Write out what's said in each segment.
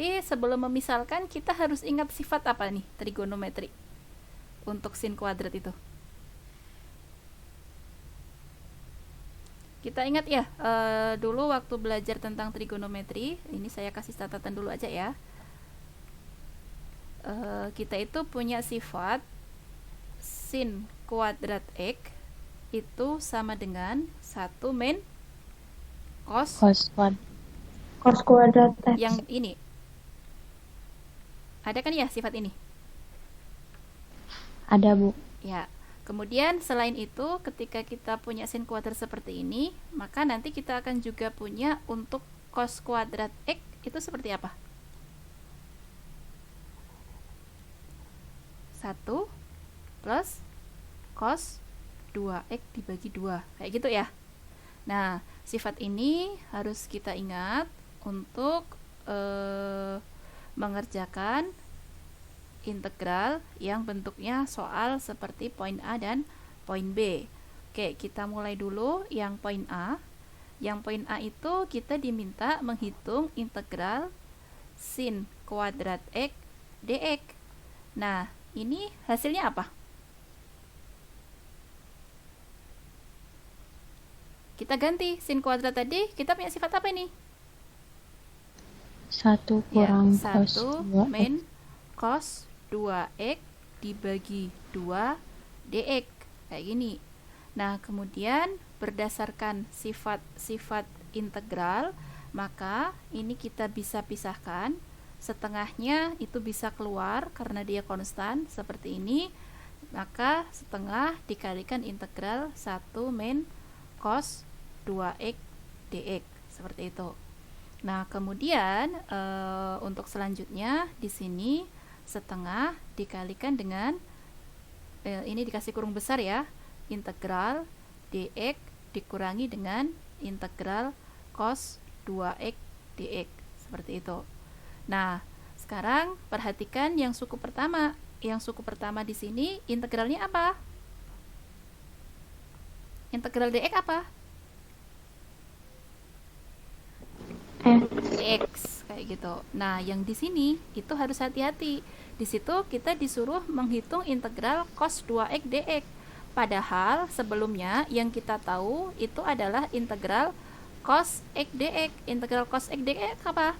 Tapi sebelum memisalkan kita harus ingat sifat apa nih trigonometri untuk sin kuadrat itu. Kita ingat ya, dulu waktu belajar tentang trigonometri, ini saya kasih catatan dulu aja ya. Kita itu punya sifat sin kuadrat X itu sama dengan 1 min cos kuadrat X. Yang ini. Ada kan ya sifat ini? Ada, Bu. Ya. Kemudian selain itu, ketika kita punya sin kuadrat seperti ini, maka nanti kita akan juga punya untuk cos kuadrat X itu seperti apa? 1 plus cos 2x dibagi 2. Kayak gitu ya. Nah, sifat ini harus kita ingat untuk mengerjakan integral yang bentuknya soal seperti poin A dan poin B. Oke, kita mulai dulu yang poin A. Yang poin A itu kita diminta menghitung integral sin kuadrat X dx. Nah, ini hasilnya apa? Kita ganti sin kuadrat tadi, kita punya sifat apa ini? 1 kurang cos 1 2x. min cos 2x dibagi 2 dx. Kayak gini. Nah, kemudian berdasarkan sifat-sifat integral, maka ini kita bisa pisahkan. Setengahnya itu bisa keluar karena dia konstan seperti ini. Maka setengah dikalikan integral 1 min cos 2x dx. Seperti itu. Nah, kemudian untuk selanjutnya di sini setengah dikalikan dengan ini dikasih kurung besar ya, integral dx dikurangi dengan integral cos 2x dx. Seperti itu. Nah, sekarang perhatikan yang suku pertama. Yang suku pertama di sini integralnya apa? Integral dx apa? X kayak gitu. Nah, yang di sini itu harus hati-hati. Di situ kita disuruh menghitung integral cos 2x dx. Padahal sebelumnya yang kita tahu itu adalah integral cos x dx. Integral cos x dx apa?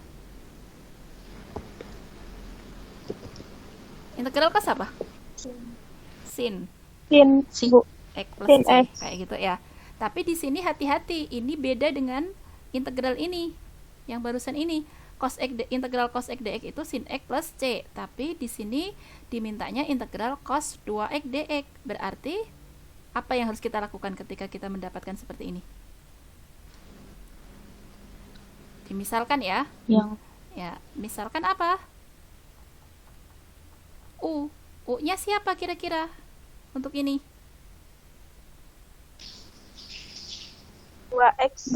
Integral cos apa? Sin Bu. X plus Sin C X. kayak gitu ya. Tapi di sini hati-hati, ini beda dengan integral ini. Yang barusan ini integral cos x dx itu sin x plus c, tapi di sini dimintanya integral cos 2x dx. Berarti apa yang harus kita lakukan ketika kita mendapatkan seperti ini? Dimisalkan ya. Ya, misalkan apa? U-nya siapa kira-kira untuk ini? 2x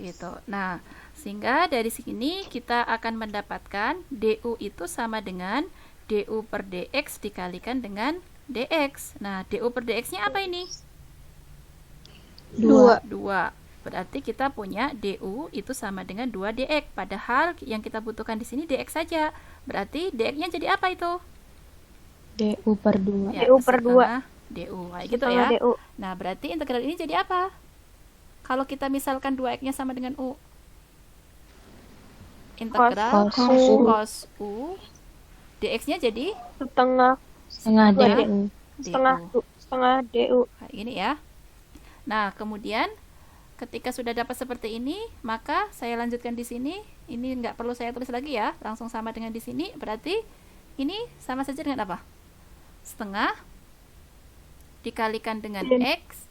gitu. Nah, sehingga dari sini kita akan mendapatkan du itu sama dengan du per dx dikalikan dengan dx. Nah, du per dx-nya apa ini? 2. Berarti kita punya du itu sama dengan 2 dx. Padahal yang kita butuhkan di sini dx saja. Berarti dx-nya jadi apa itu? du per 2. Ya, du per 2. du. Kayak gitu ya. Nah, berarti integral ini jadi apa? Kalau kita misalkan 2x-nya sama dengan u. Integral cos u dx-nya jadi setengah du. du. Kayak gini ya. Nah, kemudian ketika sudah dapat seperti ini, maka saya lanjutkan di sini. Ini nggak perlu saya tulis lagi ya, langsung sama dengan di sini. Berarti ini sama saja dengan apa? Setengah dikalikan dengan x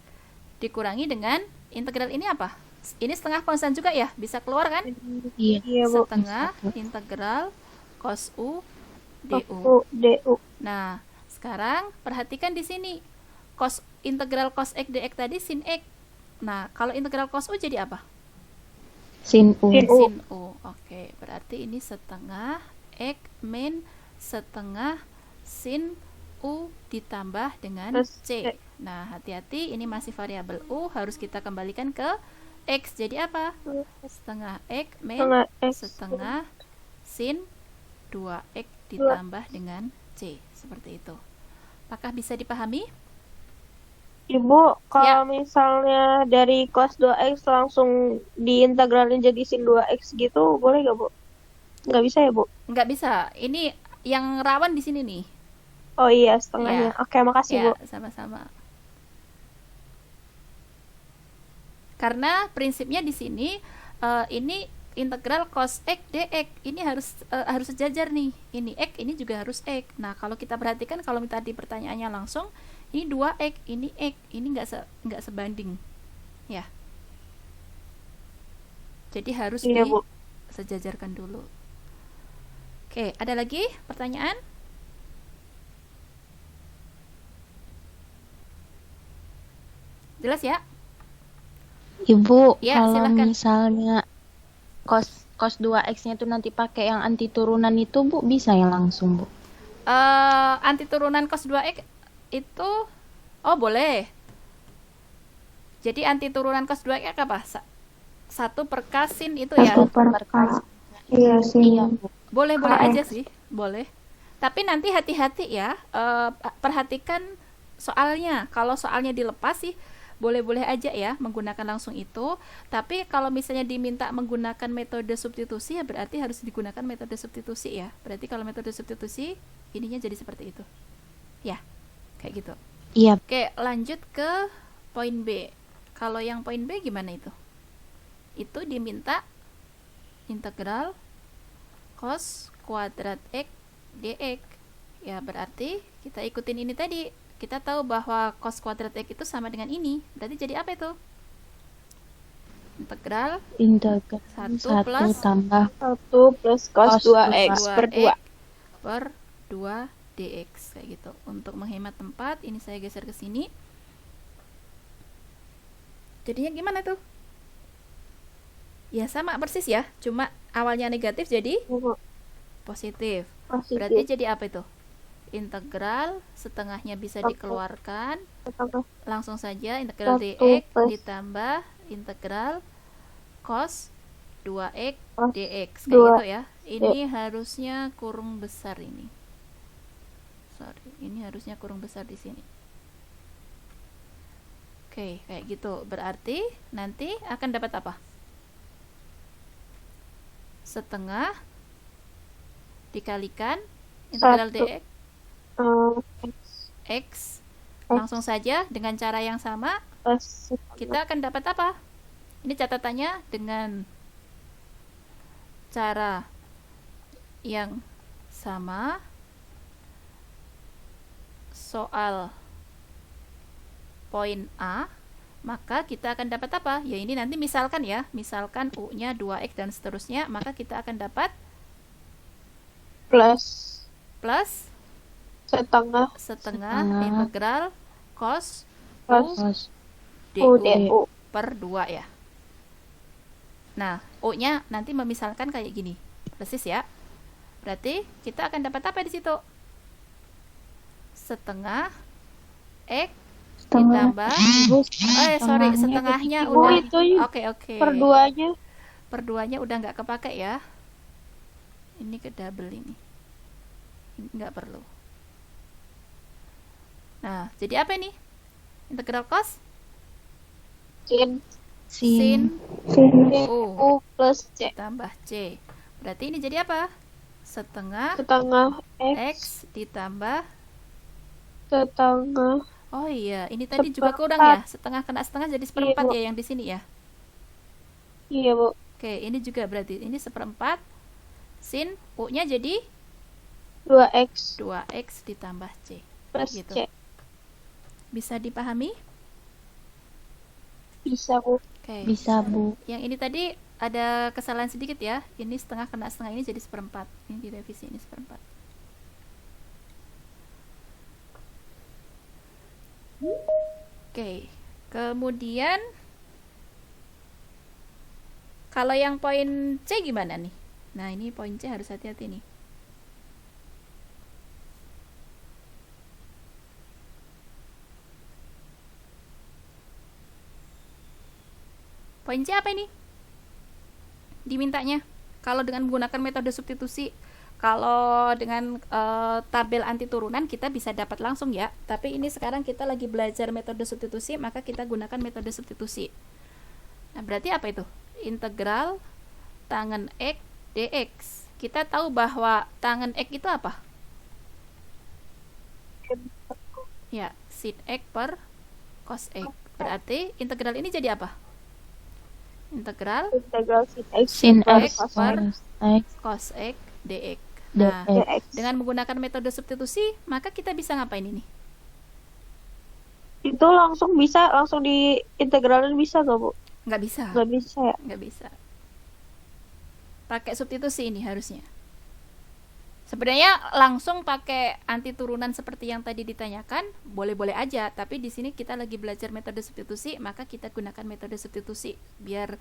dikurangi dengan integral ini apa? Ini setengah konstan juga ya, bisa keluar kan? Iya, Bu. Setengah integral cos u du. Nah, sekarang perhatikan di sini. Integral cos x dx tadi sin x. Nah, kalau integral cos u jadi apa? Sin u. Oke, berarti ini setengah x min setengah sin u ditambah dengan c. Nah, hati-hati, ini masih variabel u, harus kita kembalikan ke x. Jadi apa? Setengah x min setengah sin 2x ditambah dengan C. Seperti itu. Apakah bisa dipahami? Ibu, Ya. kalau misalnya dari cos 2x langsung diintegralin jadi sin 2x gitu, boleh nggak, Bu? Nggak bisa ya, Bu? Nggak bisa. Ini yang rawan di sini nih. Oh iya, Ya, setengahnya. Oke, makasih, ya, Bu. sama-sama. Karena prinsipnya di sini ini integral cos x dx ini harus sejajar nih. Ini x, ini juga harus x. Nah, kalau kita perhatikan kalau tadi pertanyaannya langsung, ini 2x, ini x, ini nggak sebanding. Ya. Jadi harus Iya, Bu. disejajarkan dulu. Oke, ada lagi pertanyaan? Jelas ya? Ibu, Ya, kalau silahkan. misalnya cos 2x-nya itu nanti pakai yang anti turunan itu, Bu, bisa ya langsung, Bu? Anti turunan cos 2x itu boleh. Jadi anti turunan cos 2x apa? 1 per K sin itu ya? 1 per K. Iya, sin. Iya, boleh-boleh KX. aja sih, boleh. Tapi nanti hati-hati ya, perhatikan soalnya. Kalau soalnya dilepas sih, boleh-boleh aja ya menggunakan langsung itu. Tapi kalau misalnya diminta menggunakan metode substitusi, ya berarti harus digunakan metode substitusi ya. Berarti kalau metode substitusi, ininya jadi seperti itu. Ya, kayak gitu. Iya. Oke, lanjut ke poin B. Kalau yang poin B gimana itu? Itu diminta integral cos kuadrat x dx. Ya, berarti kita ikutin ini tadi. Kita tahu bahwa cos kuadrat x itu sama dengan ini. Berarti jadi apa itu? Integral Integral 1 plus 1 tambah 1 plus cos cos 2x per 2. per 2 dx kayak gitu. Untuk menghemat tempat, ini saya geser ke sini. Jadinya gimana tuh? Ya sama persis ya, cuma awalnya negatif jadi positif. Berarti jadi apa itu? Integral setengahnya bisa dikeluarkan. Langsung saja integral 1 dx plus ditambah integral cos 2x dx kayak 2. gitu ya. Ini harusnya kurung besar ini. Sorry, ini harusnya kurung besar di sini. Oke, kayak gitu. Berarti nanti akan dapat apa? Setengah dikalikan integral 1 dx X x. Langsung saja dengan cara yang sama plus kita akan dapat apa? Ini catatannya dengan cara yang sama. Soal poin A, maka kita akan dapat apa? Ya ini nanti misalkan ya, misalkan U-nya 2x dan seterusnya, maka kita akan dapat plus setengah setengah integral cos plus U du per 2 ya. Nah, U-nya nanti memisalkan kayak gini. Persis ya. Berarti kita akan dapat apa di situ? Setengah X ditambah setengahnya Ibu, udah itu oke. per 2-nya udah nggak kepake ya. Ini ke double ini nggak perlu. Nah, jadi apa ini? Integral cos sin U plus C tambah C. Berarti ini jadi apa? Setengah X ditambah setengah. Oh iya, ini tadi juga Seperempat. kurang ya. Setengah kena setengah jadi seperempat Bu. ya yang di sini ya. Iya, Bu. Oke, ini juga berarti ini seperempat sin U-nya jadi 2x 2x ditambah C. plus Gitu. C. Bisa dipahami? Bisa, Bu. Oke. Bisa, Bu. Yang ini tadi ada kesalahan sedikit ya. Ini setengah kena setengah ini jadi seperempat. Ini direvisi ini seperempat. Oke. Kemudian kalau yang poin C gimana nih? Nah, ini poin C harus hati-hati nih. Poin C apa ini? Dimintanya Kalau dengan menggunakan metode substitusi, kalau dengan tabel anti turunan kita bisa dapat langsung ya. Tapi ini sekarang kita lagi belajar metode substitusi, maka kita gunakan metode substitusi. Nah, berarti apa itu? Integral tangen X dx. Kita tahu bahwa tangen X itu apa? Ya, sin X per cos X. Berarti integral ini jadi apa? Integral sin X X per per X cos X dx. dx. Nah, dx. dengan menggunakan metode substitusi, maka kita bisa ngapain ini? Itu langsung di integralin bisa gak, Bu? Nggak bisa. Nggak bisa ya? Nggak bisa. Pakai substitusi ini harusnya. Sebenarnya langsung pakai anti turunan seperti yang tadi ditanyakan, boleh-boleh aja, tapi di sini kita lagi belajar metode substitusi, maka kita gunakan metode substitusi biar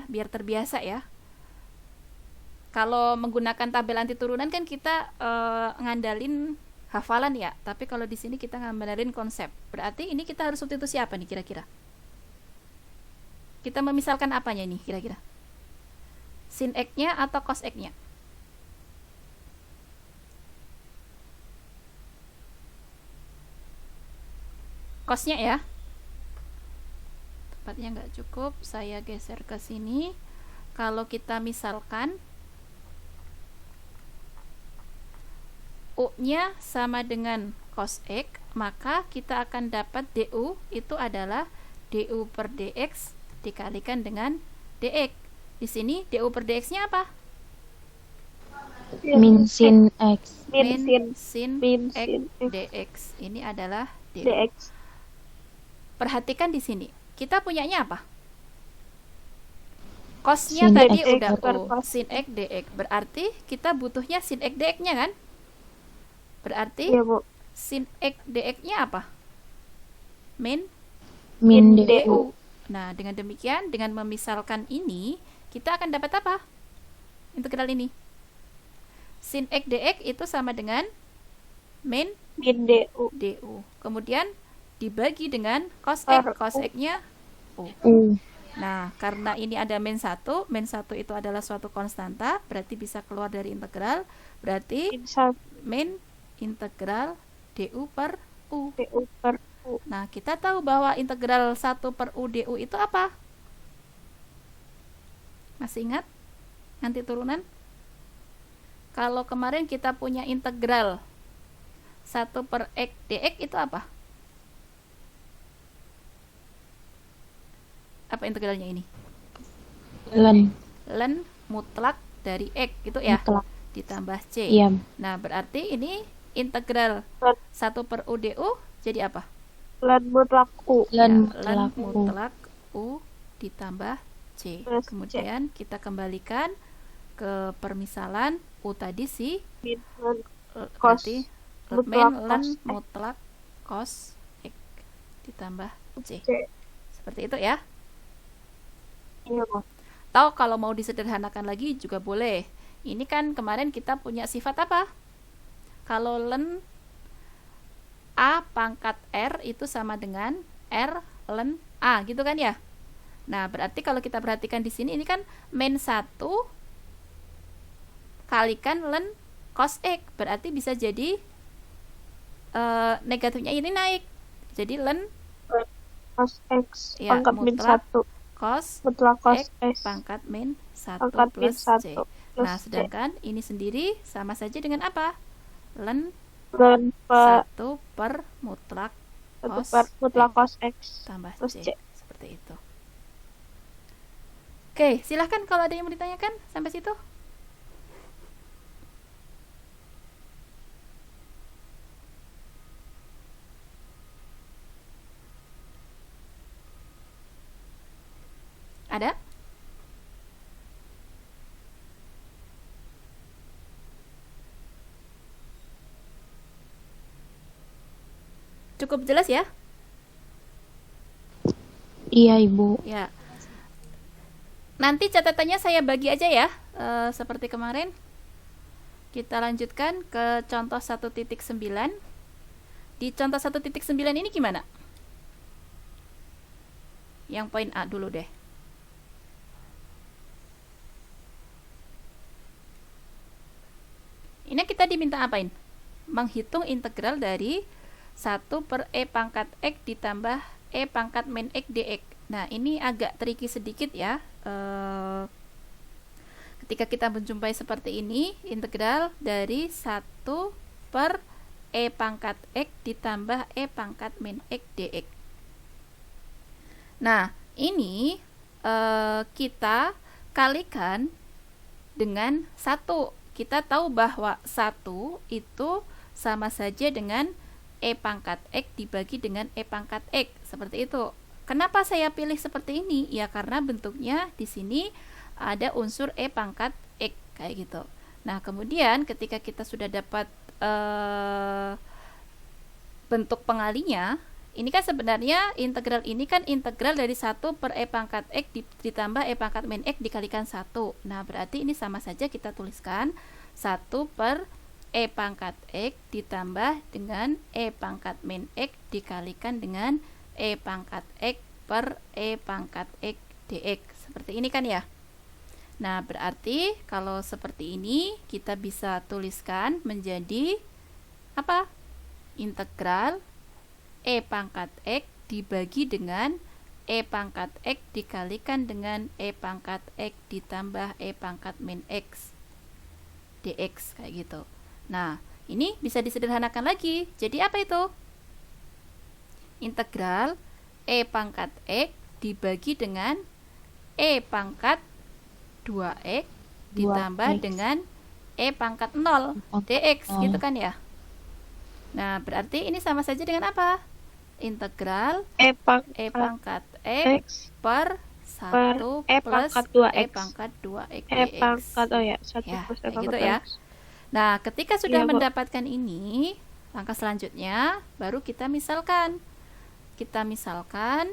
biar terbiasa ya. Kalau menggunakan tabel anti turunan kan kita ngandalin hafalan ya, tapi kalau di sini kita ngandalin konsep. Berarti ini kita harus substitusi apa nih kira-kira? Kita memisalkan apanya nih kira-kira? Sin X-nya atau cos X-nya? Cos-nya ya. Tempatnya nggak cukup, saya geser ke sini. Kalau kita misalkan U-nya sama dengan cos X, maka kita akan dapat DU itu adalah DU per DX dikalikan dengan DX. Di sini DU per DX-nya apa? min sin X Min sin Min X sin X DX. Ini adalah DU. dx. Perhatikan di sini. Kita punyanya apa? Cosnya Sin tadi X udah per U. cos. Sin X DX. Berarti kita butuhnya sin X DX-nya kan? Berarti Iya, Bu. sin X DX-nya apa? Min min Min du du. Nah, dengan demikian, dengan memisalkan ini, kita akan dapat apa? Integral ini. Sin X dx itu sama dengan min Min du. du. Kemudian dibagi dengan cos X. Per Cos U. X-nya U. U Nah, karena ini ada min 1 itu adalah suatu konstanta, berarti bisa keluar dari integral. Berarti Min satu min integral du per U. du per u. Nah, kita tahu bahwa integral 1 per U du itu apa? Masih ingat? Nanti turunan? Kalau kemarin kita punya integral 1 per X dx itu apa? Apa integralnya ini? len Ln mutlak dari X gitu ya? mutlak. Ditambah C. Iya. Nah, berarti ini integral Len 1 per U du jadi apa? len mutlak u. Len Ya, ln mutlak U. mutlak U ditambah C. Plus C. Kemudian kita kembalikan ke permisalan U tadi sih Min len cos berarti mutlak min cos ln X. mutlak cos X ditambah C. C. Seperti itu ya. Iya, Bu. Atau kalau mau disederhanakan lagi juga boleh. Ini kan kemarin kita punya sifat apa? Kalau ln A pangkat R itu sama dengan R ln A gitu kan ya? Nah, berarti kalau kita perhatikan di sini ini kan min 1 kalikan ln cos X, berarti bisa jadi negatifnya ini naik. Jadi ln Cos X Ya, pangkat min mutlak satu. cos Mutlak cos X S pangkat min 1 pangkat min plus C. satu plus Nah, C. sedangkan ini sendiri sama saja dengan apa? Ln Len per 1 per mutlak satu cos per mutlak X cos X tambah plus C. C. Seperti itu. Oke, silahkan kalau ada yang mau ditanyakan sampai situ. Ada? Cukup jelas ya? Iya, Ibu. Ya. Nanti catatannya saya bagi aja ya, seperti kemarin. Kita lanjutkan ke contoh 1.9. Di contoh 1.9 ini gimana? Yang poin A dulu deh. Sebenarnya kita diminta apain? Menghitung integral dari 1 per E pangkat X ditambah E pangkat min X dx. Nah, ini agak tricky sedikit ya. Ketika kita menjumpai seperti ini, integral dari 1 per E pangkat X ditambah E pangkat min X dx. Nah, ini kita kalikan dengan 1. Kita tahu bahwa 1 itu sama saja dengan E pangkat X dibagi dengan E pangkat X. Seperti itu. Kenapa saya pilih seperti ini? Ya karena bentuknya di sini ada unsur E pangkat X kayak gitu. Nah, kemudian ketika kita sudah dapat bentuk pengalinya, ini kan sebenarnya integral ini kan integral dari 1 per E pangkat X ditambah E pangkat min X dikalikan 1. Nah, berarti ini sama saja kita tuliskan 1 per E pangkat X ditambah dengan E pangkat min X dikalikan dengan E pangkat X per E pangkat X dx. Seperti ini kan ya. Nah, berarti kalau seperti ini kita bisa tuliskan menjadi apa? Integral E pangkat X dibagi dengan E pangkat X dikalikan dengan E pangkat X ditambah E pangkat min X dx kayak gitu. Nah, ini bisa disederhanakan lagi. Jadi apa itu? Integral E pangkat X dibagi dengan E pangkat 2X ditambah 2X. dengan E pangkat 0 dx gitu kan ya. Nah, berarti ini sama saja dengan apa? Integral E E pangkat pangkat X X per 1 E plus pangkat 2X. E pangkat 2X E dx. pangkat, oh ya, 1 Ya, plus E kayak pangkat gitu ya. 2X. Nah, ketika sudah Iya, Bu. mendapatkan ini, langkah selanjutnya baru kita misalkan. Kita misalkan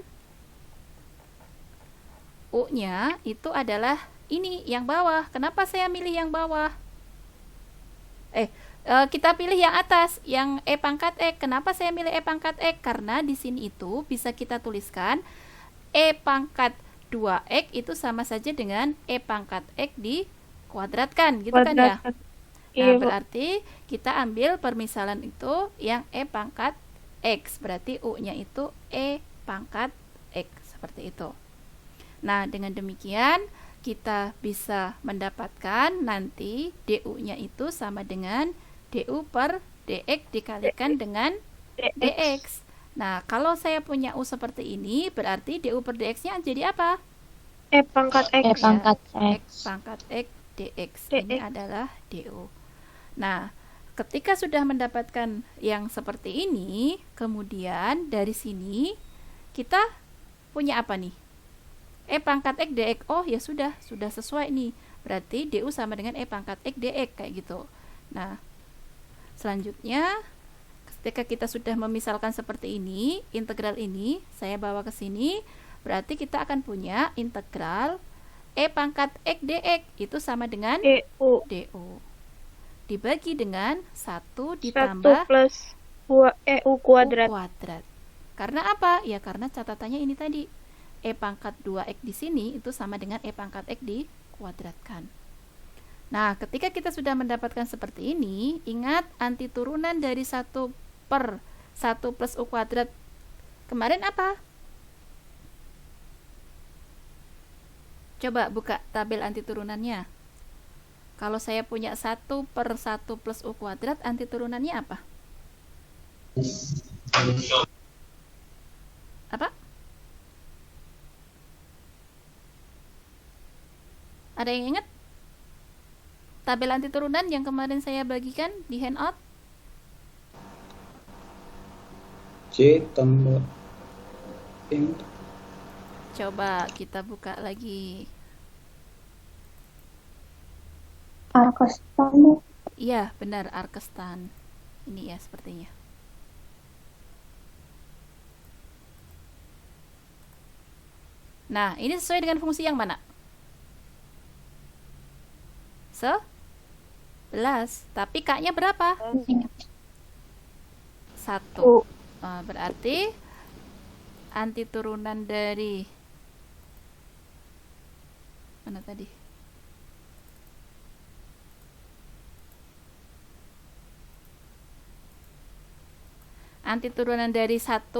U-nya itu adalah ini yang bawah. Kenapa saya milih yang bawah? Kita pilih yang atas, yang E pangkat X. Kenapa saya milih E pangkat X? Karena di sini itu bisa kita tuliskan E pangkat 2X itu sama saja dengan E pangkat X dikuadratkan, gitu kan ya? Kuadrat. Nah, Iya, Bu. berarti kita ambil permisalan itu yang E pangkat X. Berarti U-nya itu E pangkat X. Seperti itu. Nah, dengan demikian kita bisa mendapatkan nanti DU-nya itu sama dengan DU per DX dikalikan dengan DX. Nah, kalau saya punya U seperti ini, berarti DU per DX-nya jadi apa? E pangkat E X. pangkat X X. pangkat X dx. Ini adalah DU. Nah, ketika sudah mendapatkan yang seperti ini, kemudian dari sini kita punya apa nih? E pangkat X dx. Oh, ya sudah sesuai nih. Berarti DU sama dengan E pangkat X dx kayak gitu. Nah, selanjutnya ketika kita sudah memisalkan seperti ini, integral ini saya bawa ke sini, berarti kita akan punya integral E pangkat X dx itu sama dengan DU. DU dibagi dengan 1 1 ditambah plus 2 EU kuadrat. U kuadrat. Karena apa? Ya karena catatannya ini tadi. E pangkat 2X di sini itu sama dengan E pangkat X dikuadratkan. Nah, ketika kita sudah mendapatkan seperti ini, ingat anti turunan dari 1 per 1 plus U kuadrat kemarin apa? Coba buka tabel anti turunannya. Kalau saya punya 1 per 1 plus U kuadrat, anti turunannya apa? Apa? Ada yang ingat? Tabel anti turunan yang kemarin saya bagikan di handout? C tambah M. Coba kita buka lagi. Arkestan. Iya, benar, Arkestan. Ini ya sepertinya. Nah, ini sesuai dengan fungsi yang mana? 11. Tapi K-nya berapa? 1. U. Berarti anti turunan dari mana tadi? Antiturunan dari 1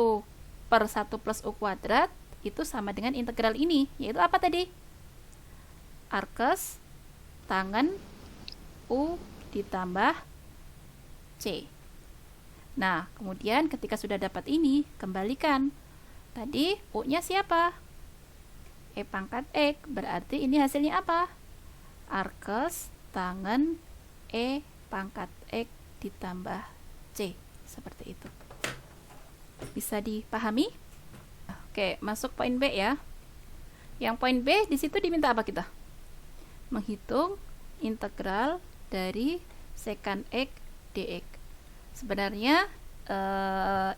per 1 plus U kuadrat itu sama dengan integral ini, yaitu apa tadi? Arkes tangen U ditambah C. Nah, kemudian ketika sudah dapat ini, kembalikan. Tadi U-nya siapa? E pangkat X, berarti ini hasilnya apa? Arkes tangen E pangkat X ditambah C. Seperti itu. Bisa dipahami? Oke, masuk poin B ya. Yang poin B di situ diminta apa kita? Menghitung integral dari secant X dx. Sebenarnya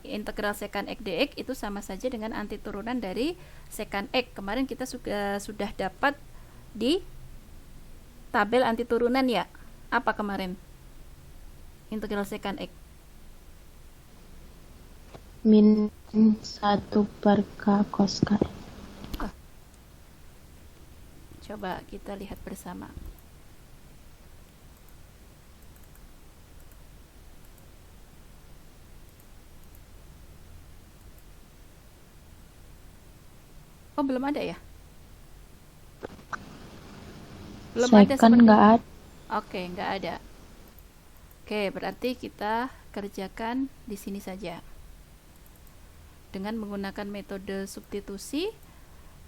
integral secant X dx itu sama saja dengan antiturunan dari secant X. Kemarin kita sudah dapat di tabel antiturunan ya. Apa kemarin? Integral secant X. Min 1 per K cos K. Coba kita lihat bersama. Oh, belum ada ya? Belum ada Second seperti nggak ada. Oke, nggak ada. Oke, berarti kita kerjakan di sini saja. Dengan menggunakan metode substitusi,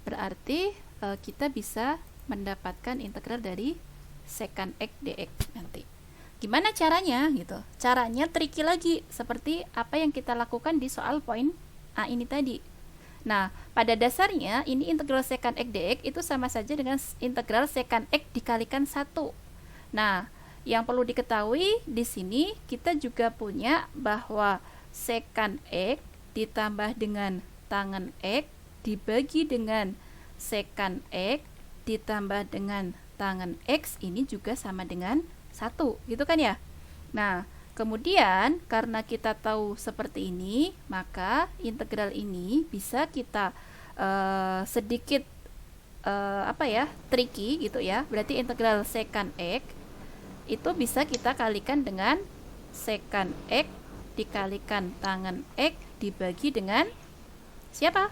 berarti kita bisa mendapatkan integral dari secant X dx nanti. Gimana caranya gitu? Caranya tricky lagi, seperti apa yang kita lakukan di soal poin A ini tadi. Nah, pada dasarnya ini integral secant X dx itu sama saja dengan integral secant X dikalikan 1. Nah, yang perlu diketahui di sini kita juga punya bahwa secant X ditambah dengan tangen X dibagi dengan secant X ditambah dengan tangen X ini juga sama dengan 1, gitu kan ya? Nah, kemudian karena kita tahu seperti ini, maka integral ini bisa kita sedikit tricky gitu ya. Berarti integral secant X itu bisa kita kalikan dengan secant X dikalikan tangen X dibagi dengan siapa?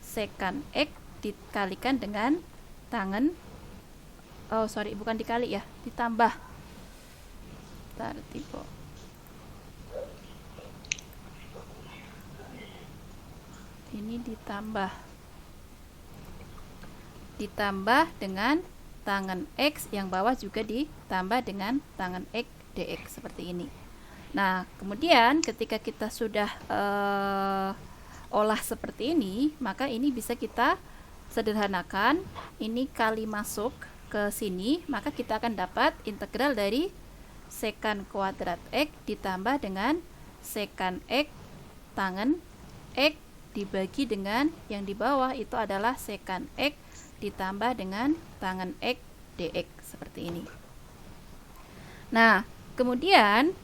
Secant X dikalikan dengan tangen, bukan dikali ya, ditambah. Tipe. Ini ditambah dengan tangen X, yang bawah juga ditambah dengan tangen X dx seperti ini. Nah, kemudian ketika kita sudah olah seperti ini, maka ini bisa kita sederhanakan. Ini kali masuk ke sini, maka kita akan dapat integral dari secant kuadrat X ditambah dengan secant X tangen X dibagi dengan yang di bawah itu adalah secant X ditambah dengan tangen X dx seperti ini. Nah, kemudian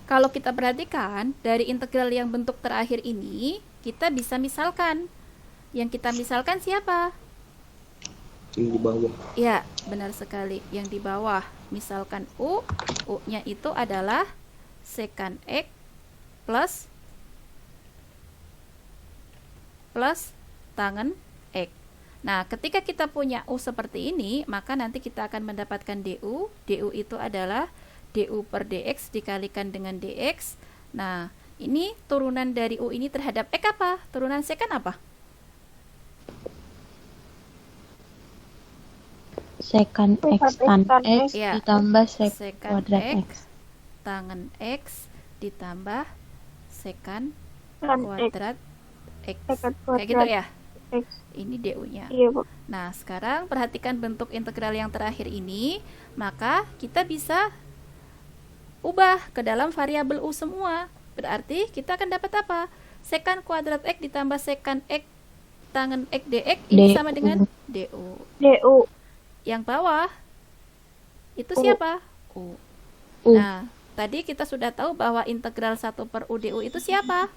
kalau kita perhatikan dari integral yang bentuk terakhir ini, kita bisa misalkan. Yang kita misalkan siapa? Yang di bawah. Ya, benar sekali. Yang di bawah. Misalkan U-nya itu adalah secant X plus tangen X. Nah, ketika kita punya U seperti ini, maka nanti kita akan mendapatkan DU. DU itu adalah DU per DX dikalikan dengan DX. Nah, ini turunan dari U ini terhadap X apa? Turunan secant apa? Secant X tan X Ya, ditambah secant kuadrat X. tangen X ditambah secant Tan X. kuadrat X. Secant Kayak gitu kuadrat ya? X. Ini DU-nya. Iya, Bu. Nah, sekarang perhatikan bentuk integral yang terakhir ini, maka kita bisa ubah ke dalam variabel U semua. Berarti kita akan dapat apa? Secant kuadrat X ditambah secant X tangen X dx ini DU. sama dengan DU. DU. Yang bawah itu U. siapa? U. U. Nah, tadi kita sudah tahu bahwa integral 1 per U DU itu siapa?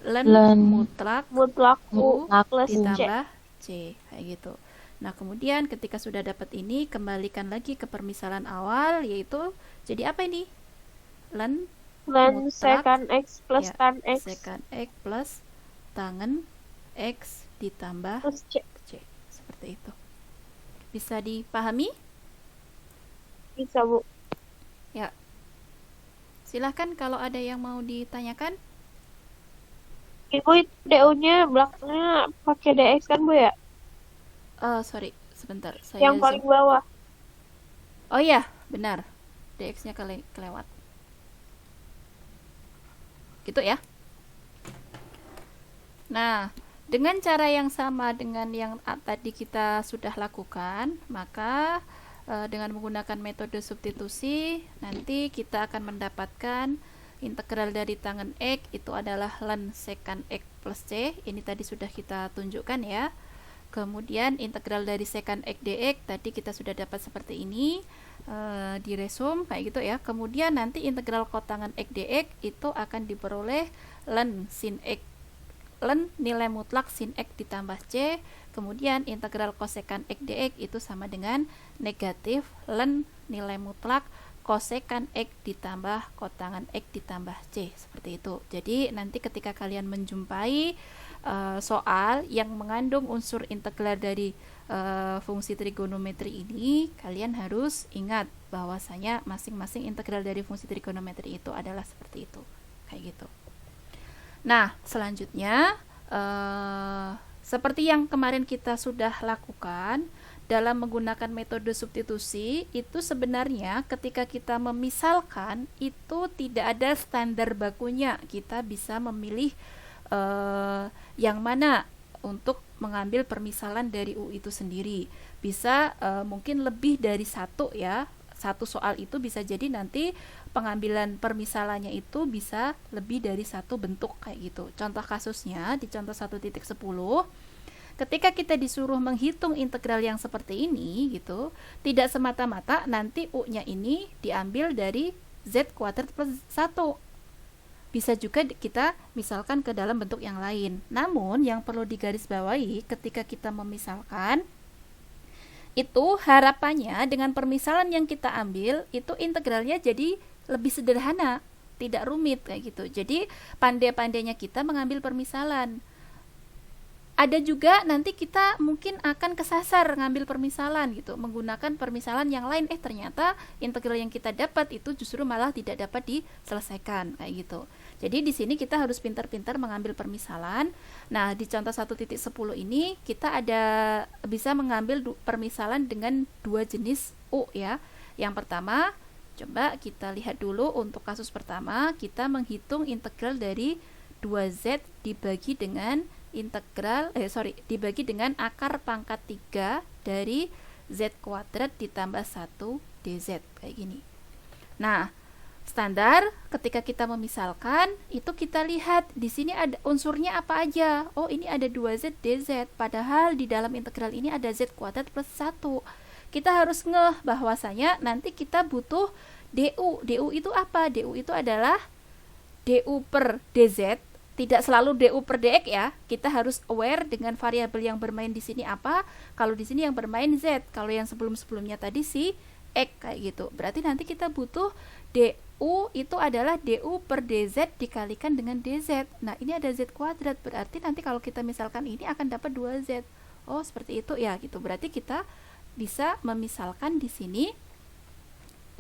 Len Len mutlak Mutlak U mutlak plus C. ditambah C, kayak gitu. Nah, kemudian ketika sudah dapat ini, kembalikan lagi ke permisalan awal, yaitu jadi apa ini? Len Ln mutlak secant X plus ya tan X secant X plus tangen X ditambah plus C. C. Seperti itu. Bisa dipahami? Bisa, Bu. Ya. Silahkan kalau ada yang mau ditanyakan. Ibu itu DU-nya belakangnya pakai DX kan, Bu ya? Sorry, sebentar. Saya Yang paling bawah. Oh iya, benar. DX-nya kelewat. Gitu ya. Nah, dengan cara yang sama dengan yang tadi kita sudah lakukan, maka dengan menggunakan metode substitusi, nanti kita akan mendapatkan integral dari tangen X itu adalah ln secant X plus C. Ini tadi sudah kita tunjukkan ya. Kemudian integral dari secant X dx tadi kita sudah dapat seperti ini, diresum kayak gitu ya. Kemudian nanti integral kotangan X dx itu akan diperoleh ln sin X, ln nilai mutlak sin X ditambah C. Kemudian integral kosekan X dx itu sama dengan negatif ln nilai mutlak kosekan X ditambah kotangan X ditambah C, seperti itu. Jadi nanti ketika kalian menjumpai soal yang mengandung unsur integral dari fungsi trigonometri ini, kalian harus ingat bahwasanya masing-masing integral dari fungsi trigonometri itu adalah seperti itu, kayak gitu. Nah, selanjutnya seperti yang kemarin kita sudah lakukan dalam menggunakan metode substitusi, itu sebenarnya ketika kita memisalkan itu tidak ada standar bakunya. Kita bisa memilih yang mana untuk mengambil permisalan dari U itu sendiri. Bisa mungkin lebih dari satu ya. Satu soal itu bisa jadi nanti pengambilan permisalannya itu bisa lebih dari satu bentuk kayak gitu. Contoh kasusnya di contoh 1.10, ketika kita disuruh menghitung integral yang seperti ini gitu, tidak semata-mata nanti U-nya ini diambil dari Z kuadrat plus 1. Bisa juga kita misalkan ke dalam bentuk yang lain. Namun yang perlu digarisbawahi ketika kita memisalkan, itu harapannya dengan permisalan yang kita ambil itu integralnya jadi lebih sederhana, tidak rumit kayak gitu. Jadi pandai-pandainya kita mengambil permisalan. Ada juga nanti kita mungkin akan kesasar ngambil permisalan gitu, menggunakan permisalan yang lain, ternyata integral yang kita dapat itu justru malah tidak dapat diselesaikan kayak gitu. Jadi di sini kita harus pintar-pintar mengambil permisalan. Nah, di contoh 1.10 ini kita bisa mengambil permisalan dengan dua jenis U ya. Yang pertama, coba kita lihat dulu untuk kasus pertama, kita menghitung integral dari 2Z dibagi dengan dibagi dengan akar pangkat 3 dari Z kuadrat ditambah 1 DZ kayak gini. Nah, standar ketika kita memisalkan itu kita lihat di sini ada unsurnya apa aja. Oh, ini ada 2Z DZ, padahal di dalam integral ini ada Z kuadrat plus 1. Kita harus ngeh bahwasanya nanti kita butuh DU. DU itu apa? DU itu adalah DU per DZ. Tidak selalu DU per DX ya. Kita harus aware dengan variabel yang bermain di sini apa. Kalau di sini yang bermain Z. Kalau yang sebelum-sebelumnya tadi si X kayak gitu. Berarti nanti kita butuh DU itu adalah DU per DZ dikalikan dengan DZ. Nah, ini ada Z kuadrat. Berarti nanti kalau kita misalkan ini akan dapat 2Z. Oh, seperti itu ya gitu. Berarti kita bisa memisalkan di sini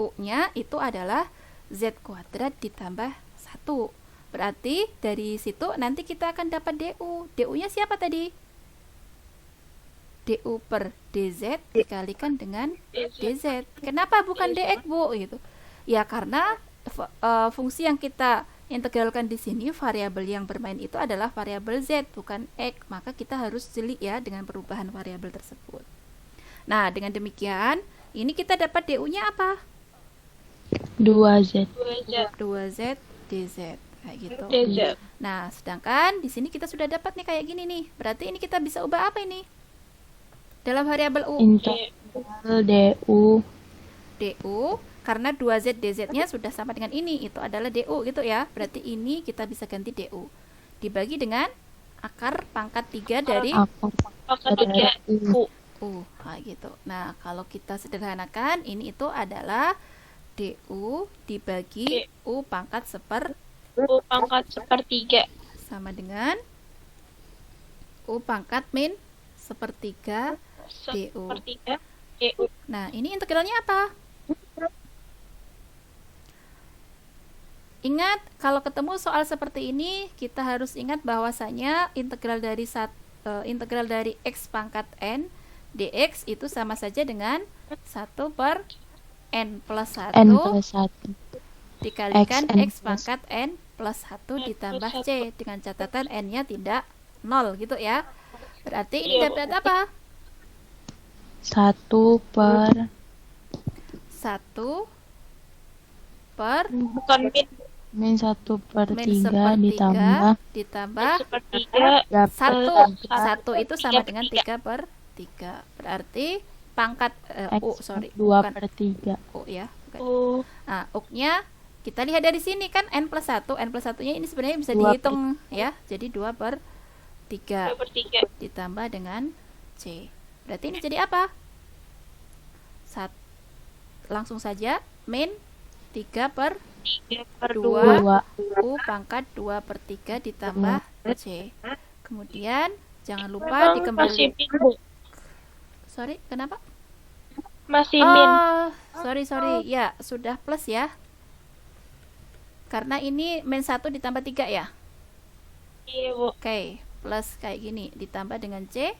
U-nya itu adalah Z kuadrat ditambah 1. Berarti dari situ nanti kita akan dapat DU. DU-nya siapa tadi? DU per DZ dikalikan dengan DZ. Kenapa bukan DX, Bu? Gitu. Ya karena fungsi yang kita integralkan di sini, variabel yang bermain itu adalah variabel Z, bukan X. Maka kita harus jeli ya dengan perubahan variabel tersebut. Nah, dengan demikian, ini kita dapat DU-nya apa? 2Z. 2Z DZ. Kayak gitu. DZ. Nah, sedangkan di sini kita sudah dapat nih kayak gini nih. Berarti ini kita bisa ubah apa ini? Dalam variabel U. Integral DU. DU karena 2Z DZ-nya sudah sama dengan ini, itu adalah DU gitu ya. Berarti ini kita bisa ganti DU. Dibagi dengan akar pangkat 3 dari Pangkat 3 U. U. Nah, gitu. Nah, kalau kita sederhanakan, ini itu adalah DU dibagi U pangkat U pangkat sepertiga. sama dengan U pangkat min sepertiga DU. Sepertiga DU. Nah, ini integralnya apa? Ingat, kalau ketemu soal seperti ini, kita harus ingat bahwasanya integral dari x pangkat n dx itu sama saja dengan 1 per n plus 1 N plus 1. dikalikan Xn x pangkat n plus 1 ditambah c, dengan catatan n-nya tidak 0 gitu ya. Berarti ini dapat apa? 1 per 1 per Bukan min 1 per min 3 sepertiga ditambah ditambah sepertiga 1 itu sama dengan 3 per 3. Berarti pangkat U, sorry, 2 bukan per 3. U ya, bukan. U. Nah, U-nya kita lihat dari sini kan n plus 1 nya ini sebenarnya bisa 2 dihitung ya. Jadi 2 per 3 2 per 3. ditambah dengan C. Berarti ini jadi apa? Langsung saja min 3 per 3 per 2 2. U pangkat 2 per 3 ditambah C. Kemudian jangan lupa Masih dikembali. min, Bu. Sorry, kenapa? Masih min. Oh, sorry. Ya, sudah plus ya. Karena ini min 1 ditambah 3 ya. Iya, Bu. Oke, plus kayak gini ditambah dengan C.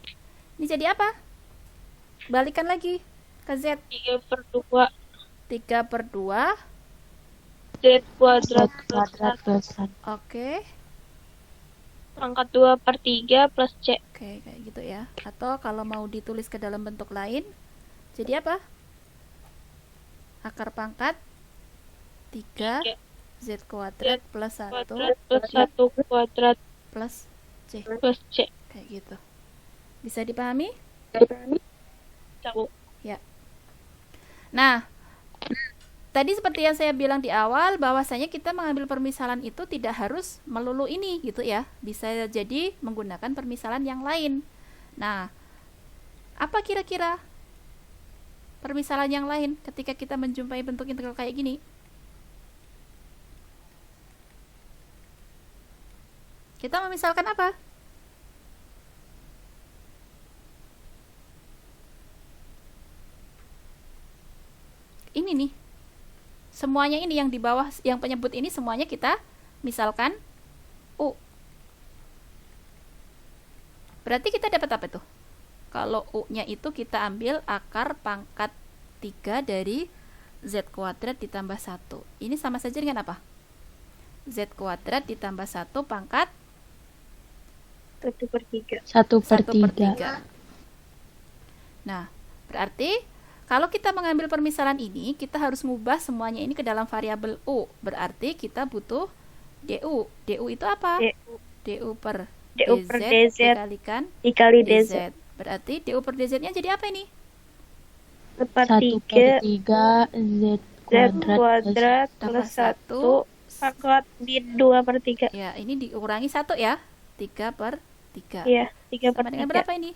Ini jadi apa? Balikan lagi ke Z. 3 per 2. 3 per 2. Z kuadrat plus kuadrat 1. plus 1. Oke. Pangkat 2 per 3 plus C. Oke, kayak gitu ya. Atau kalau mau ditulis ke dalam bentuk lain, jadi apa? Akar pangkat 3 Z kuadrat plus 1 Kuadrat plus 1 kuadrat plus C. plus C. Kayak gitu. Bisa dipahami? Tahu. Ya. Nah, tadi seperti yang saya bilang di awal, bahwasanya kita mengambil permisalan itu tidak harus melulu ini gitu ya. Bisa jadi menggunakan permisalan yang lain. Nah, apa kira-kira permisalan yang lain ketika kita menjumpai bentuk integral kayak gini? Kita memisalkan apa? Ini nih. Semuanya ini yang di bawah, yang penyebut ini semuanya kita misalkan U. Berarti kita dapat apa tuh? Kalau U-nya itu kita ambil akar pangkat 3 dari Z kuadrat ditambah 1. Ini sama saja dengan apa? Z kuadrat ditambah 1 pangkat 1 per 3. 1 per 1 per 3. 3. Nah, berarti kalau kita mengambil permisalan ini, kita harus mengubah semuanya ini ke dalam variabel U. Berarti kita butuh DU. DU itu apa? DU per DU per DZ DZ dikalikan dikali DZ. DZ. Berarti DU per DZ-nya jadi apa ini? 1 per 3 Z kuadrat plus Tambah 1 pangkat min 2 per 3. Ya, ini dikurangi 1 ya. 3 per 3. Iya, 3 per Sama dengan 3. berapa ini?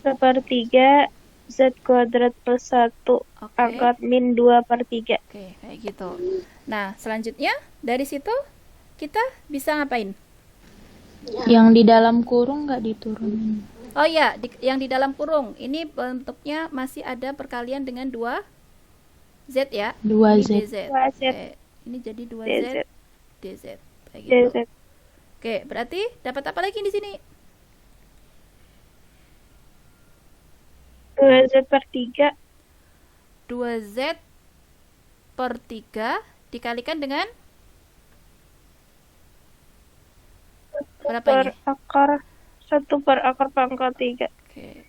1 per 3 Z kuadrat plus 1 Oke. pangkat min 2 per 3. Oke, kayak gitu. Nah, selanjutnya dari situ kita bisa ngapain? Yang di dalam kurung nggak diturunin. Oh ya, yang di dalam kurung. Ini bentuknya masih ada perkalian dengan 2 Z ya. 2 Ini Z. DZ. 2 Z. Oke, ini jadi 2 Z DZ. DZ. Kayak gitu. DZ. Oke, berarti dapat apa lagi di sini? 2 Z per 3 2Z per 3 dikalikan dengan berapa per ini? akar 1 per akar pangkat 3 Oke.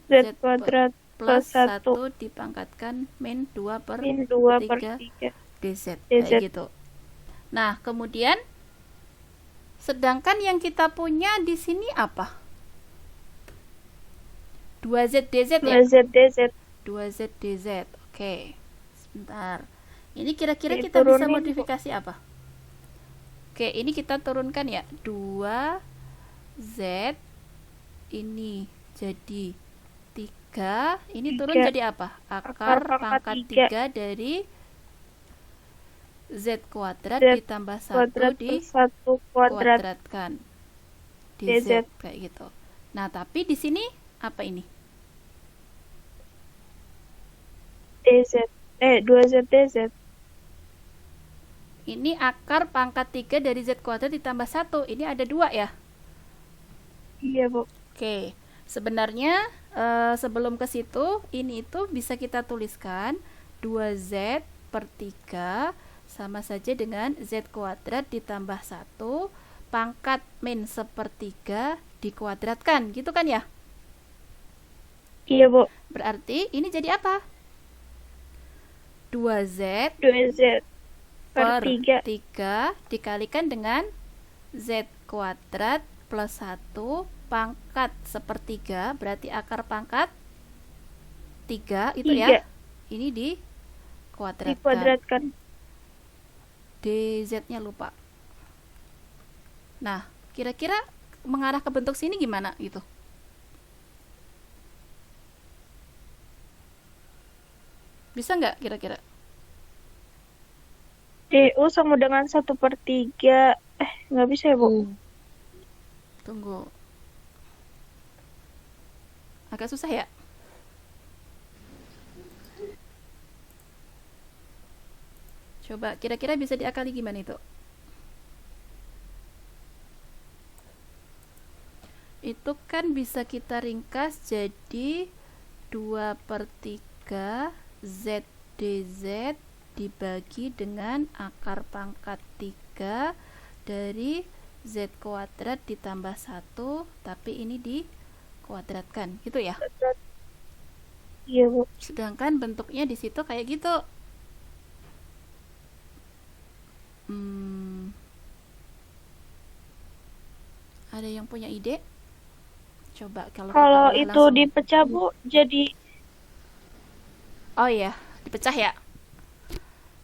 Z kuadrat Plus plus 1 1 dipangkatkan min 2 per min 2 per 3 3. DZ. DZ. Kayak gitu. Nah, kemudian sedangkan yang kita punya di sini apa? 2Z DZ ya? 2 Z DZ. 2Z DZ. Oke. Sebentar. Ini kira-kira kita bisa Diturunin, Bu. modifikasi apa? Oke, ini kita turunkan ya. 2Z ini jadi 3 3, ini turun Tiga. jadi apa? Akar Akar pangkat pangkat tiga. 3 dari Z kuadrat Z ditambah 1 kuadrat di per 1 kuadrat kuadratkan DZ. dz kayak gitu. Nah, tapi di sini apa ini? DZ. 2Z DZ. Ini akar pangkat 3 dari Z kuadrat ditambah 1. Ini ada 2 ya? Iya, Bu. Oke. Sebenarnya sebelum ke situ, ini itu bisa kita tuliskan 2Z per 3 sama saja dengan Z kuadrat ditambah 1 pangkat min sepertiga dikuadratkan. Gitu kan ya? Iya, Bu. Berarti ini jadi apa? 2Z 2Z per per 3. 3 dikalikan dengan Z kuadrat plus 1 pangkat sepertiga, berarti akar pangkat 3 itu ya. Ini dikuadratkan. Dikuadratkan. DZ-nya lupa. Nah, kira-kira mengarah ke bentuk sini gimana gitu? Bisa nggak kira-kira? DU sama dengan 1/3. Nggak bisa ya, Bu? Tunggu. Agak susah ya? Coba kira-kira bisa diakali gimana itu? Itu kan bisa kita ringkas jadi 2/3 Z dz dibagi dengan akar pangkat 3 dari Z kuadrat ditambah 1, tapi ini dikuadratkan, gitu ya? Iya, Bu. Sedangkan bentuknya di situ kayak gitu. Ada yang punya ide? Coba kalau kita Kalau olah itu langsung. dipecah, Bu, jadi Oh iya, dipecah ya.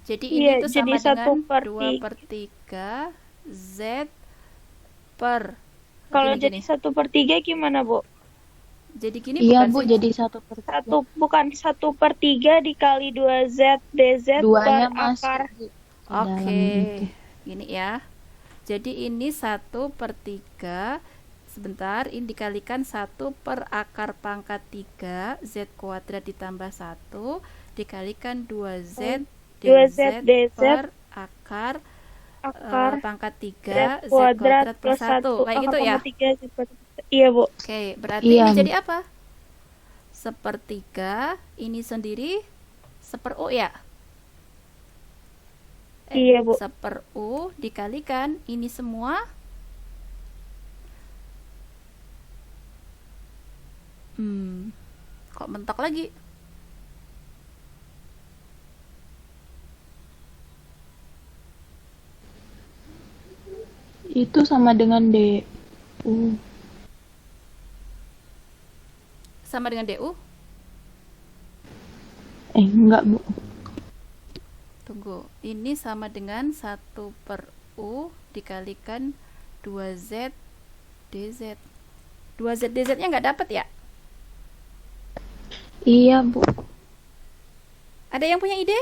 Jadi iya, ini tuh jadi sama dengan 1/3. 2/3 Z per Kalau gini, jadi 1/3 gimana, Bu? jadi gini Iya, bukan Bu, sih? jadi 1/3. Bukan 1/3 dikali 2Z DZ Duanya per masuk akar. di Oke, dalam itu. gini ya. Jadi ini 1/3. Sebentar, ini dikalikan 1 per akar pangkat 3 Z kuadrat ditambah 1 dikalikan 2Z 2Z DZ per akar pangkat 3 Z kuadrat plus 1. Kayak gitu ya? Iya, Bu. Oke, berarti Iya. ini jadi apa? 1/3, ini sendiri 1/u ya? Iya, Bu. 1/u dikalikan ini semua kok mentok lagi? Itu sama dengan DU. Sama dengan DU? Enggak, Bu. Tunggu, ini sama dengan 1/u dikalikan 2Z DZ. 2Z DZ-nya nggak dapat ya? Iya, Bu. Ada yang punya ide?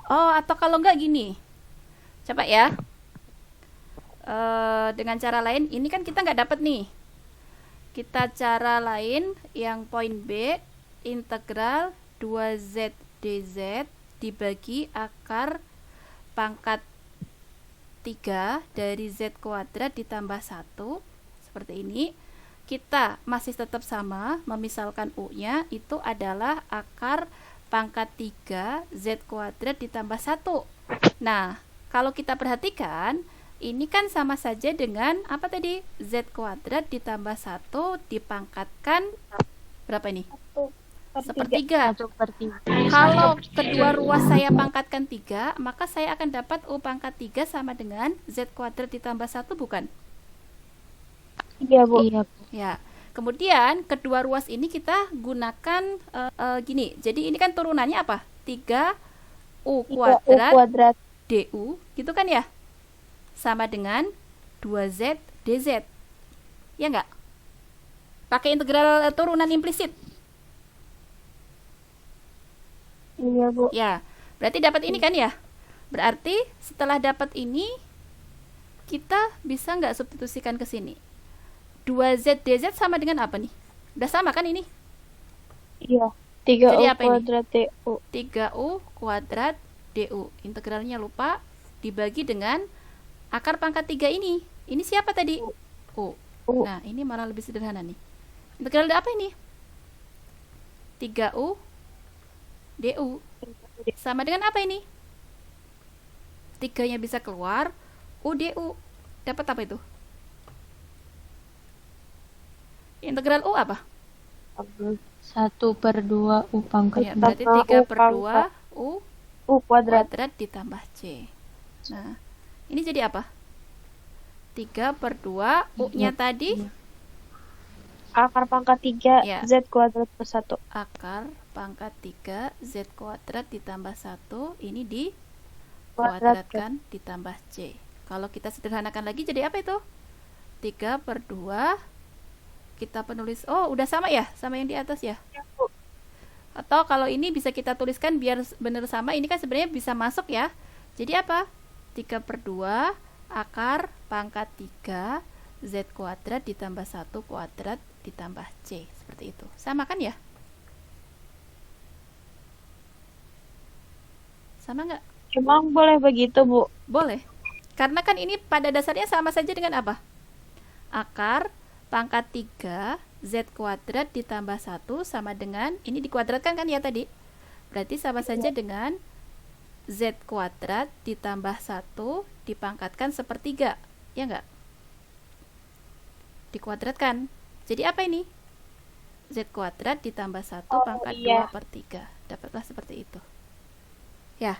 Oh, atau kalau nggak gini. Coba ya. Dengan cara lain, ini kan kita nggak dapat nih. Kita cara lain yang poin B, integral 2Z dz dibagi akar pangkat 3 dari Z kuadrat ditambah 1. Seperti ini. Kita masih tetap sama, memisalkan U-nya itu adalah akar pangkat 3 Z kuadrat ditambah 1. Nah, kalau kita perhatikan, ini kan sama saja dengan apa tadi? Z kuadrat ditambah 1 dipangkatkan berapa ini? 1/3. 1/3. Kalau kedua ruas saya pangkatkan 3, maka saya akan dapat U pangkat 3 sama dengan Z kuadrat ditambah 1, bukan? Iya, Bu. Iya, Bu. Ya. kemudian kedua ruas ini kita gunakan gini. Jadi ini kan turunannya apa? 3U 3U kuadrat kuadrat. DU, gitu kan ya? Sama dengan 2Z DZ. Ya enggak? Pakai integral turunan implisit. Iya, Bu. Ya, berarti dapat ini kan ya? Berarti setelah dapat ini, kita bisa nggak substitusikan ke sini? 2Z DZ sama dengan apa nih? Udah sama kan ini? Iya. 3U Jadi apa ini? kuadrat DU. 3U kuadrat DU. Integralnya lupa, dibagi dengan akar pangkat 3 ini. Ini siapa tadi? U. U. Nah, ini malah lebih sederhana nih. Integral apa ini? 3U DU. Sama dengan apa ini? 3-nya bisa keluar, U DU. Dapat apa itu? Integral U apa? 1/2 U pangkat. Ya, berarti Ditambah 3/2 U U kuadrat. kuadrat ditambah C. Nah, ini jadi apa? 3/2 U-nya tadi Akar pangkat 3 Ya. Z kuadrat plus 1. akar pangkat 3 Z kuadrat ditambah 1. Ini di Kuadrat. kuadratkan ditambah C. Kalau kita sederhanakan lagi jadi apa itu? 3/2 kita penulis, oh udah sama ya? Sama yang di atas ya? Atau kalau ini bisa kita tuliskan biar benar sama, ini kan sebenarnya bisa masuk ya. Jadi apa? 3/2 akar pangkat 3 Z kuadrat ditambah 1 kuadrat ditambah C. Seperti itu. Sama kan ya? Sama nggak? Emang boleh begitu, Bu? Boleh. Karena kan ini pada dasarnya sama saja dengan apa? Akar pangkat 3 Z kuadrat ditambah 1 sama dengan, ini dikuadratkan kan ya tadi? Berarti sama saja dengan Z kuadrat ditambah 1 dipangkatkan sepertiga. Ya enggak? Dikuadratkan. Jadi apa ini? Z kuadrat ditambah 1 pangkat iya. 2/3. Dapatlah seperti itu. Ya.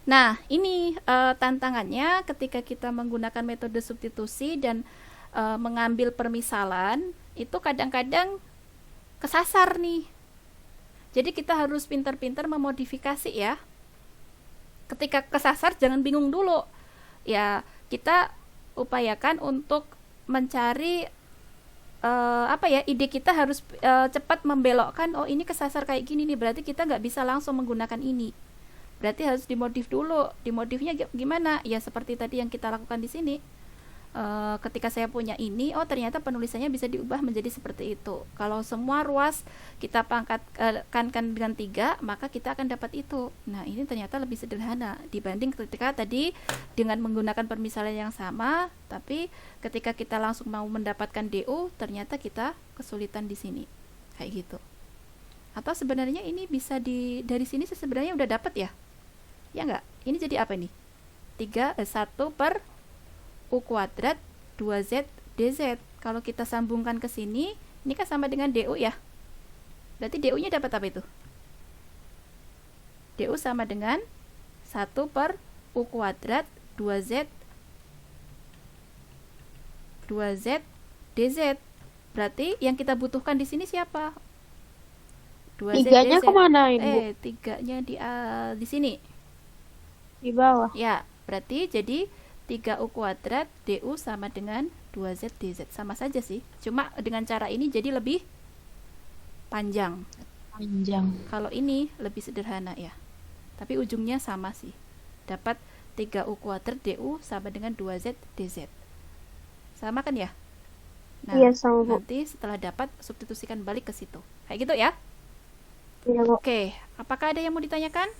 Nah, ini tantangannya ketika kita menggunakan metode substitusi dan mengambil permisalan, itu kadang-kadang kesasar nih. Jadi kita harus pintar-pintar memodifikasi ya. Ketika kesasar jangan bingung dulu. Ya, kita upayakan untuk mencari ide kita harus cepat membelokkan, oh ini kesasar kayak gini nih, berarti kita nggak bisa langsung menggunakan ini. Berarti harus dimodif dulu. Dimodifnya gimana? Ya seperti tadi yang kita lakukan di sini. Ketika saya punya ini, oh ternyata penulisannya bisa diubah menjadi seperti itu. Kalau semua ruas kita pangkatkan dengan 3, maka kita akan dapat itu. Nah, ini ternyata lebih sederhana dibanding ketika tadi dengan menggunakan permisalan yang sama, tapi ketika kita langsung mau mendapatkan DU, ternyata kita kesulitan di sini. Kayak gitu. Atau sebenarnya ini bisa dari sini sebenarnya udah dapat ya? Ya enggak? Ini jadi apa nih? 1 per U kuadrat 2Z DZ. Kalau kita sambungkan ke sini, ini kan sama dengan DU ya. Berarti DU-nya dapat apa itu? DU sama dengan 1 per U kuadrat 2Z DZ. Berarti yang kita butuhkan di sini siapa? 2Z Tiganya DZ. kemana, Ibu? 3-nya di sini. Di bawah. Ya, berarti jadi 3U kuadrat DU sama dengan 2Z DZ. Sama saja sih. Cuma dengan cara ini jadi lebih panjang. Kalau ini lebih sederhana ya. Tapi ujungnya sama sih. Dapat 3U kuadrat DU sama dengan 2Z DZ. Sama kan ya? Nah, Iya, sama, Bu. nanti setelah dapat substitusikan balik ke situ. Kayak gitu ya. Iya, Bu. Oke, apakah ada yang mau ditanyakan?